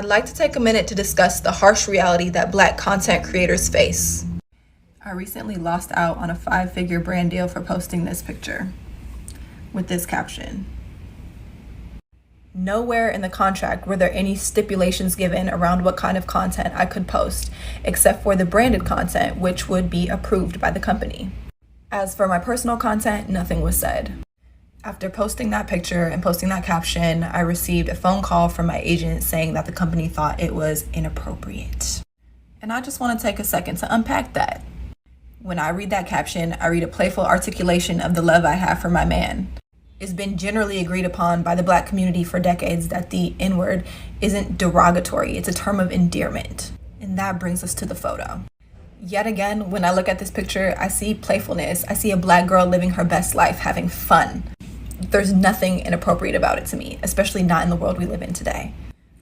I'd like to take a minute to discuss the harsh reality that Black content creators face. I recently lost out on a 5-figure brand deal for posting this picture with this caption. Nowhere in the contract were there any stipulations given around what kind of content I could post, except for the branded content, which would be approved by the company. As for my personal content, nothing was said. After posting that picture and posting that caption, I received a phone call from my agent saying that the company thought it was inappropriate. And I just want to take a second to unpack that. When I read that caption, I read a playful articulation of the love I have for my man. It's been generally agreed upon by the Black community for decades that the N-word isn't derogatory, it's a term of endearment. And that brings us to the photo. Yet again, when I look at this picture, I see playfulness. I see a Black girl living her best life, having fun. There's nothing inappropriate about it to me, especially not in the world we live in today.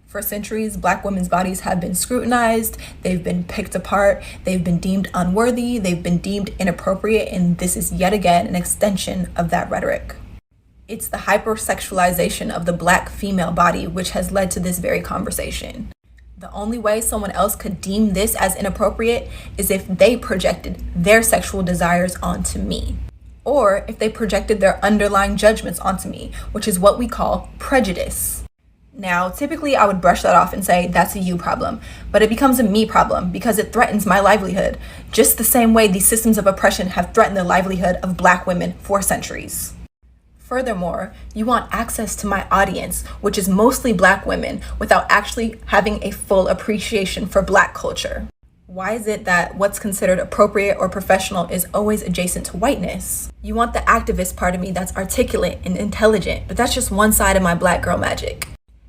For centuries, Black women's bodies have been scrutinized, they've been picked apart, they've been deemed unworthy, they've been deemed inappropriate, and this is yet again an extension of that rhetoric. It's the hypersexualization of the Black female body which has led to this very conversation. The only way someone else could deem this as inappropriate is if they projected their sexual desires onto me, or if they projected their underlying judgments onto me, which is what we call prejudice. Now, typically I would brush that off and say that's a you problem, but it becomes a me problem because it threatens my livelihood, just the same way these systems of oppression have threatened the livelihood of Black women for centuries. Furthermore, you want access to my audience, which is mostly Black women, without actually having a full appreciation for Black culture. Why is it that what's considered appropriate or professional is always adjacent to whiteness? You want the activist part of me that's articulate and intelligent, but that's just one side of my Black girl magic.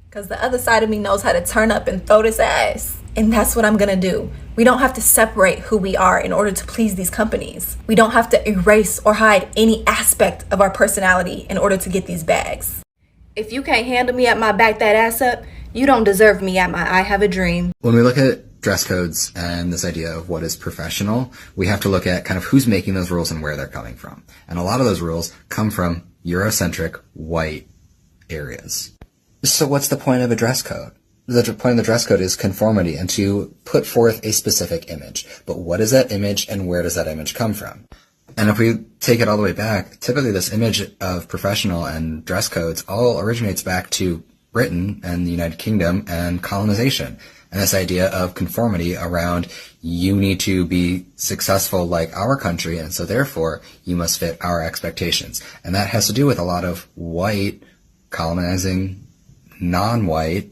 Because the other side of me knows how to turn up and throw this ass. And that's what I'm gonna do. We don't have to separate who we are in order to please these companies. We don't have to erase or hide any aspect of our personality in order to get these bags. If you can't handle me at my back that ass up, you don't deserve me at my I have a dream. When we look at dress codes and this idea of what is professional, we have to look at kind of who's making those rules and where they're coming from. And a lot of those rules come from Eurocentric white areas. So what's the point of a dress code? The point of the dress code is conformity and to put forth a specific image. But what is that image and where does that image come from? And if we take it all the way back, typically this image of professional and dress codes all originates back to Britain and the United Kingdom and colonization. And this idea of conformity around you need to be successful like our country, and so therefore you must fit our expectations. And that has to do with a lot of white colonizing non-white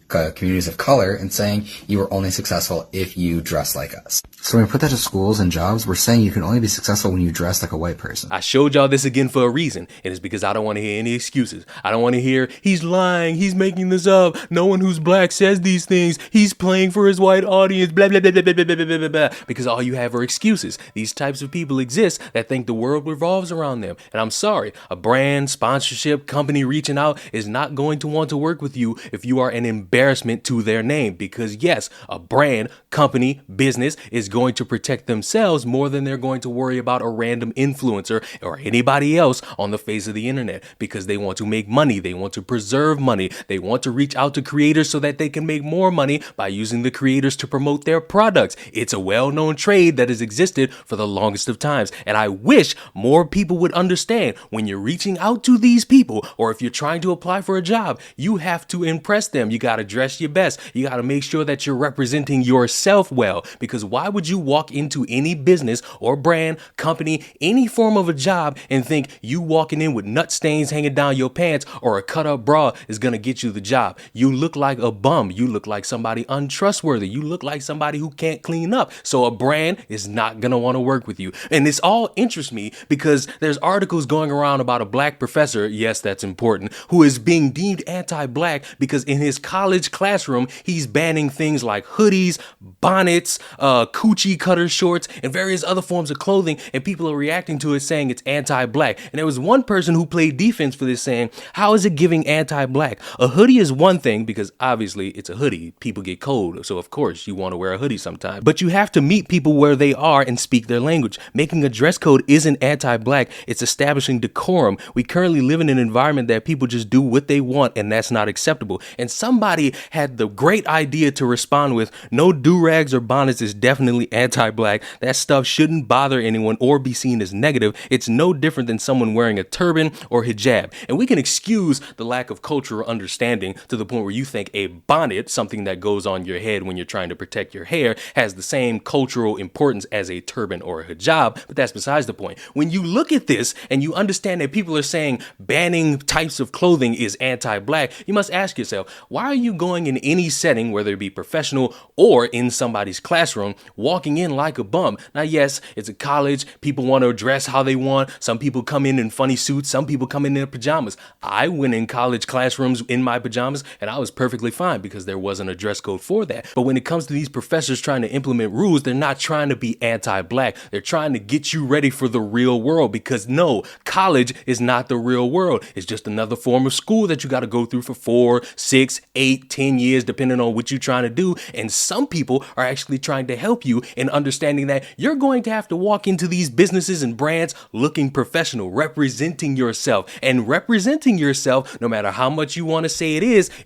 communities of color and saying you are only successful if you dress like us. So when we put that to schools and jobs, we're saying you can only be successful when you dress like a white person. I showed y'all this again for a reason, and it's because I don't want to hear any excuses. I don't want to hear, he's lying, he's making this up, no one who's Black says these things, he's playing for his white audience, blah, blah, blah, blah, blah, blah, blah, blah, blah, blah. Because all you have are excuses. These types of people exist that think the world revolves around them. And I'm sorry, a brand, sponsorship, company reaching out is not going to want to work with you if you are an embarrassment to their name. Because yes, a brand, company, business is going to protect themselves more than they're going to worry about a random influencer or anybody else on the face of the internet, because they want to make money. They want to preserve money. They want to reach out to creators so that they can make more money by using the creators to promote their products. It's a well-known trade that has existed for the longest of times. And I wish more people would understand when you're reaching out to these people, or if you're trying to apply for a job, you have to impress them. You got to dress your best. You got to make sure that you're representing yourself well, because why would you walk into any business or brand, company, any form of a job and think you walking in with nut stains hanging down your pants or a cut up bra is going to get you the job? You look like a bum. You look like somebody untrustworthy. You look like somebody who can't clean up. So a brand is not going to want to work with you. And this all interests me because there's articles going around about a Black professor, yes, that's important, who is being deemed anti-Black because in his college classroom, he's banning things like hoodies, bonnets, coochie cutter shorts, and various other forms of clothing, and people are reacting to it saying it's anti-Black. And there was one person who played defense for this saying, how is it giving anti-Black? A hoodie is one thing because obviously it's a hoodie. People get cold, so of course you want to wear a hoodie sometime. But you have to meet people where they are and speak their language. Making a dress code isn't anti-Black, it's establishing decorum. We currently live in an environment that people just do what they want, and that's not acceptable. And somebody they had the great idea to respond with, no do-rags or bonnets is definitely anti-black. That stuff shouldn't bother anyone or be seen as negative. It's no different than someone wearing a turban or hijab. And we can excuse the lack of cultural understanding to the point where you think a bonnet, something that goes on your head when you're trying to protect your hair, has the same cultural importance as a turban or a hijab, but that's besides the point. When you look at this and you understand that people are saying banning types of clothing is anti-black, you must ask yourself, why are you going in any setting, whether it be professional or in somebody's classroom, walking in like a bum? Now, yes, it's a college. People want to dress how they want. Some people come in funny suits. Some people come in their pajamas. I went in college classrooms in my pajamas and I was perfectly fine because there wasn't a dress code for that. But when it comes to these professors trying to implement rules, they're not trying to be anti-black. They're trying to get you ready for the real world, because no, college is not the real world. It's just another form of school that you got to go through for 4, 6, 8, 10 years, depending on what you're trying to do. And some people are actually trying to help you in understanding that you're going to have to walk into these businesses and brands looking professional, representing yourself. And representing yourself, no matter how much you want to say it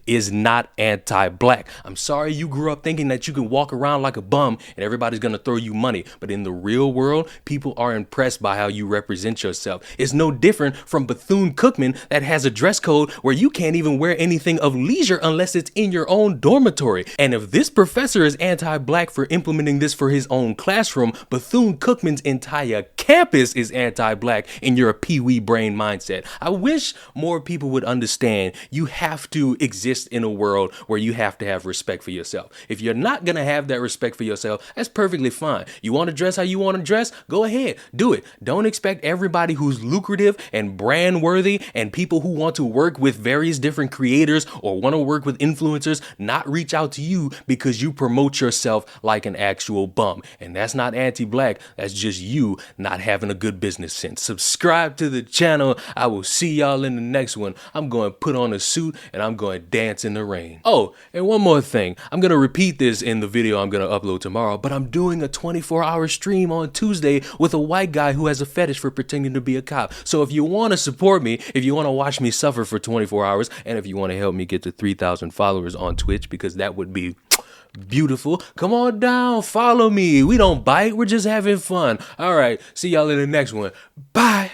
is not anti-black. I'm sorry you grew up thinking that you can walk around like a bum and everybody's going to throw you money. But in the real world, people are impressed by how you represent yourself. It's no different from Bethune-Cookman that has a dress code where you can't even wear anything of leisure unless it's in your own dormitory. And if this professor is anti-black for implementing this for his own classroom, Bethune-Cookman's entire campus is anti-black in your pee-wee brain mindset. I wish more people would understand you have to exist in a world where you have to have respect for yourself. If you're not going to have that respect for yourself, that's perfectly fine. You want to dress how you want to dress? Go ahead, do it. Don't expect everybody who's lucrative and brand worthy and people who want to work with various different creators or want to work with influencers not reach out to you because you promote yourself like an actual bum. And that's not anti-black. That's just you not having a good business sense. Subscribe to the channel. I will see y'all in the next one. I'm going to put on a suit and I'm going to dance in the rain. Oh, and one more thing. I'm going to repeat this in the video I'm going to upload tomorrow, but I'm doing a 24-hour stream on Tuesday with a white guy who has a fetish for pretending to be a cop. So if you want to support me, if you want to watch me suffer for 24 hours, and if you want to help me get to 3,000 followers on Twitch, because that would be beautiful, come on down, follow me. We don't bite, we're just having fun. All right, see y'all in the next one. Bye.